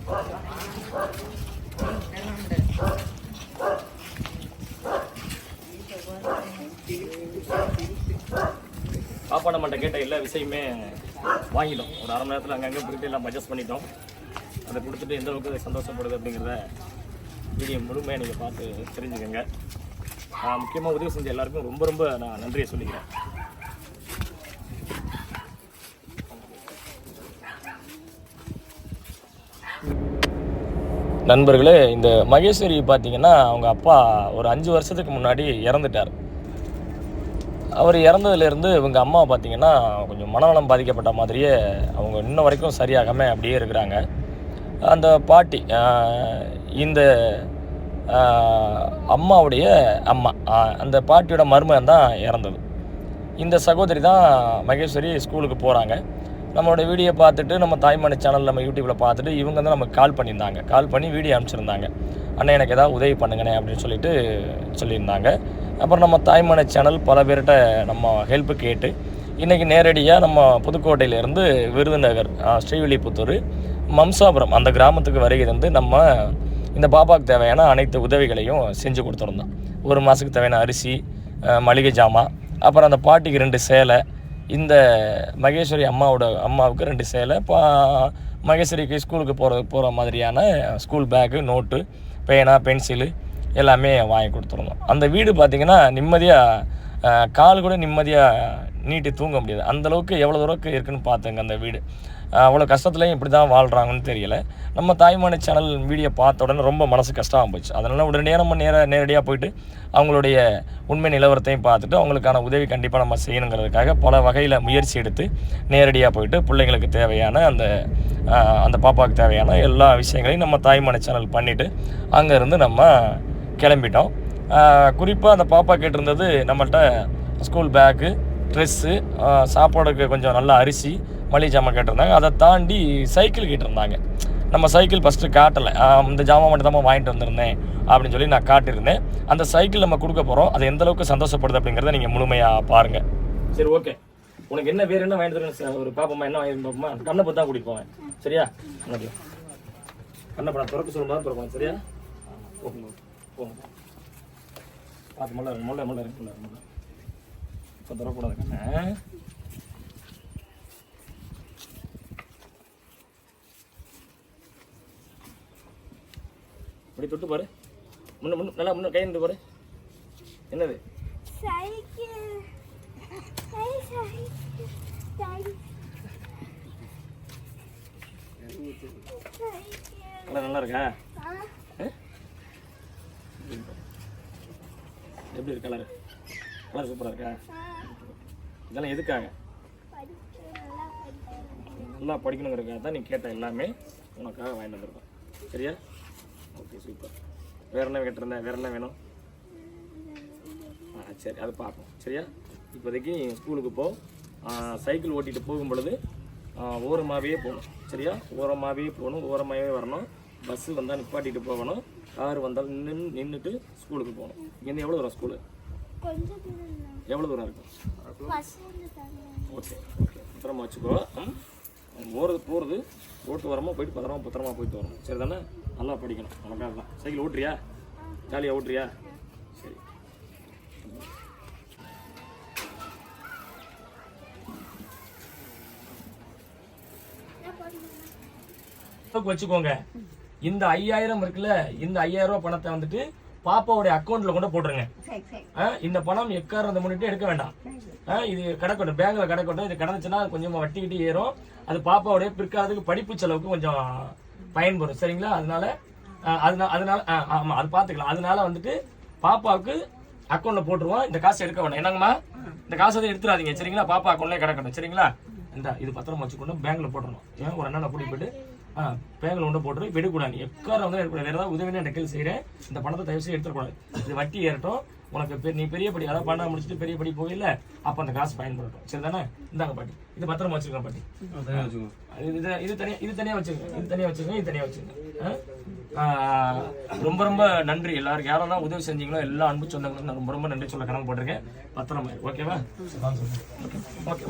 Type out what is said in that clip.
பாப்பா நம்மகிட்ட கேட்ட எல்லா விஷயமே வாங்கிட்டோம். ஒரு அரை மணி நேரத்தில் அங்கங்கே போயிட்டு எல்லாம் அட்ஜஸ்ட் பண்ணிட்டோம். அதை கொடுத்துட்டு எந்த அளவுக்கு சந்தோஷப்படுது அப்படிங்கிறத வீடியோ முழுமையாக நீங்கள் பார்த்து தெரிஞ்சுக்கோங்க. முக்கியமாக உதவி செஞ்ச எல்லாருக்கும் ரொம்ப ரொம்ப நான் நன்றியை சொல்லிக்கிறேன். நண்பர்களே, இந்த மகேஸ்வரி பார்த்தீங்கன்னா அவங்க அப்பா ஒரு 5 வருஷத்துக்கு முன்னாடி இறந்துட்டார். அவர் இறந்ததுலேருந்து இவங்க அம்மா பார்த்திங்கன்னா கொஞ்சம் மனநலம் பாதிக்கப்பட்ட மாதிரியே அவங்க இன்ன வரைக்கும் சரியாகாமல் அப்படியே இருக்கிறாங்க. அந்த பாட்டி, இந்த அம்மாவுடைய அம்மா, அந்த பாட்டியோட மருமகன் தான் இறந்தது. இந்த சகோதரி தான் மகேஸ்வரி ஸ்கூலுக்கு போகிறாங்க. நம்மளோட வீடியோ பார்த்துட்டு நம்ம தாய்மணி சேனல் நம்ம யூடியூப்பில் பார்த்துட்டு இவங்க தான் நமக்கு கால் பண்ணியிருந்தாங்க. கால் பண்ணி வீடியோ அனுப்பிச்சிருந்தாங்க. அண்ணன் எனக்கு ஏதாவது உதவி பண்ணுங்கண்ணே அப்படின்னு சொல்லியிருந்தாங்க. அப்புறம் நம்ம தாய்மணி சேனல் பல பேர்கிட்ட நம்ம ஹெல்ப்பு கேட்டு இன்றைக்கி நேரடியாக நம்ம புதுக்கோட்டையிலேருந்து விருதுநகர், ஸ்ரீவில்லிபுத்தூர், மம்சாபுரம் அந்த கிராமத்துக்கு வருகிறது நம்ம இந்த பாப்பாவுக்கு தேவையான அனைத்து உதவிகளையும் செஞ்சு கொடுத்துருந்தோம். ஒரு மாதத்துக்கு தேவையான அரிசி, மளிகை ஜாமான், அப்புறம் அந்த பாட்டிக்கு 2 சேலை, இந்த மகேஸ்வரி அம்மாவுக்கு 2 சேலை, மகேஸ்வரிக்கு ஸ்கூலுக்கு போகிற மாதிரியான ஸ்கூல் பேக்கு, நோட்டு, பேனா, பென்சிலு எல்லாமே வாங்கி கொடுத்துருந்தோம். அந்த வீடு பார்த்திங்கன்னா நிம்மதியாக கால் கூட நிம்மதியாக நீட்டி தூங்க முடியாது. அந்தளவுக்கு எவ்வளோ தூரம் இருக்குதுன்னு பார்த்துங்க. அந்த வீடு அவ்வளோ கஷ்டத்துலையும் இப்படி தான் வாழ்கிறாங்கன்னு தெரியலை. நம்ம தாய்மணி சேனல் வீடியோ பார்த்த உடனே ரொம்ப மனசு கஷ்டமாக போச்சு. அதனால் உடனடியாக நம்ம நேரடியாக போயிட்டு அவங்களுடைய உண்மை நிலவரத்தையும் பார்த்துட்டு அவங்களுக்கான உதவி கண்டிப்பாக நம்ம செய்யணுங்கிறதுக்காக பல வகையில் முயற்சி எடுத்து நேரடியாக போயிட்டு பிள்ளைங்களுக்கு தேவையான அந்த பாப்பாவுக்கு தேவையான எல்லா விஷயங்களையும் நம்ம தாய்மணி சேனல் பண்ணிவிட்டு அங்கேருந்து நம்ம கிளம்பிட்டோம். குறிப்பாக அந்த பாப்பா கேட்டிருந்தது நம்மள்கிட்ட ஸ்கூல் பேக்கு, ட்ரெஸ்ஸு, சாப்பாடுக்கு கொஞ்சம் நல்லா அரிசி, மளிகை ஜாமான் கேட்டிருந்தாங்க. அதை தாண்டி சைக்கிள் கேட்டிருந்தாங்க. நம்ம சைக்கிள் ஃபஸ்ட்டு காட்டலை. இந்த ஜாமான் மட்டும் தான் வாங்கிட்டு வந்திருந்தேன் அப்படின்னு சொல்லி நான் காட்டியிருந்தேன். அந்த சைக்கிள் நம்ம கொடுக்க போகிறோம். அது எந்த அளவுக்கு சந்தோஷப்படுது அப்படிங்கிறத நீங்கள் முழுமையாக பாருங்கள். சரி, ஓகே. உனக்கு என்ன வேறு என்ன வாங்கிட்டு வரேன் ஒரு பாப்பம்மா, என்ன வாங்கிட்டு பார்ப்போமா? கண்ணை பற்றி தான் கூட்டிட்டு போவேன். சரியா? உனக்கு கண்ணை படம் திறக்க சொல்லும்போது திறப்போம். சரியா? போங்க போங்க. பார்த்து முள்ள இருக்கு. இப்போ திறக்கூடாது கண்ணை. இப்படி தொட்டு பாரு. நல்லா முன்ன கை நின்று பாரு. என்னது? கலர் நல்லா இருக்கா? எப்படி இருக்கு கலர்? கலர் சூப்பராக இருக்கா? இதெல்லாம் எதுக்காக? நல்லா படிக்கணுங்கிறதுக்காக தான் நீ கேட்ட எல்லாமே உனக்காக வாங்கிட்டு வந்துருக்கோம். சரியா? Okay, super. வேறு என்ன கேட்டிருந்தேன்? வேறு என்ன வேணும்? சரி, அது பார்ப்போம். சரியா? இப்போதைக்கு ஸ்கூலுக்கு போ. சைக்கிள் ஓட்டிகிட்டு போகும் பொழுது ஓரமாகவே போகணும். சரியா? ஓரமாகவே போகணும், ஓரமாகவே வரணும். பஸ்ஸு வந்தால் நிப்பாட்டிட்டு போகணும். கார் வந்தால் நின்றுட்டு ஸ்கூலுக்கு போகணும். இங்கேருந்து எவ்வளோ தூரம் ஸ்கூலு? எவ்வளோ தூரம் இருக்கும்? ஓகே ஓகே, பத்திரமா வச்சுக்கோ. போகிறது ரோட்டு வரமா போயிட்டு பத்திரமா போயிட்டு வரணும். சரி தானே? நல்லா படிக்கணும். உனக்காக தான். சைக்கிள் ஓட்டுறியா? ஜாலியாக ஓட்டுறியா? சரி. வச்சுக்கோங்க. இந்த 5000 இருக்குல்ல, இந்த 5000 ரூபாய் பணத்தை வந்துட்டு பாப்பாவுடைய அக்கௌண்ட்ல கொண்டு போட்டுருங்க. இந்த பணம் எக்காரணத்தை முன்னிட்டு எடுக்க வேண்டாம். இது கிடக்கட்டும், பேங்க்ல கிடக்கட்டும். இது கிடந்துச்சுன்னா கொஞ்சமா வட்டிக்கிட்டு ஏறும். அது பாப்பாவுடைய பிற்காலத்துக்கு படிப்பு செலவுக்கு கொஞ்சம் பயன்படும். சரிங்களா? அதனால ஆமா, அது பாத்துக்கலாம். அதனால வந்துட்டு பாப்பாவுக்கு அக்கௌண்ட்ல போட்டுருவோம். இந்த காசு எடுக்க வேண்டாம். என்னங்கம்மா? இந்த காசை எடுத்துடாதீங்க. சரிங்களா? பாப்பா அக்கௌண்ட்லேயே கிடக்கட்டும். சரிங்களா? இது பத்திரமா வச்சுக்கணும். பேங்க்ல போட்டுருணும். ஏன் ஒரு அண்ணனை கூட்டி போயிட்டு பேங்கில் ஒன்று போட்டு விடக்கூடாது. எக்காரம் வந்து எடுக்கக்கூடாது. வேறு ஏதாவது உதவினா டெக்கல் செய்கிறேன். இந்த பணத்தை தயவு செய்து எடுத்துக்கூடாது. இது வட்டி ஏறட்டும். உனக்கு நீ பெரிய படி அதாவது பண்ண முடிச்சுட்டு பெரிய படி போகல, அப்போ அந்த காசு பயன்படுத்தும். சரி தானே? இந்தாங்க பாட்டி, இது பத்திரமா வச்சுருக்கேன் பாட்டி. இது தனியாக வச்சுருங்க. ரொம்ப ரொம்ப நன்றி எல்லாருக்கும். யாரெல்லாம் உதவி செஞ்சீங்களோ எல்லா அன்பு சொந்தங்களுக்கும் நான் ரொம்ப ரொம்ப நன்றி சொல்ல கடமைப்பட்டிருக்கேன். பத்திரமா. ஓகேவா? ஓகே.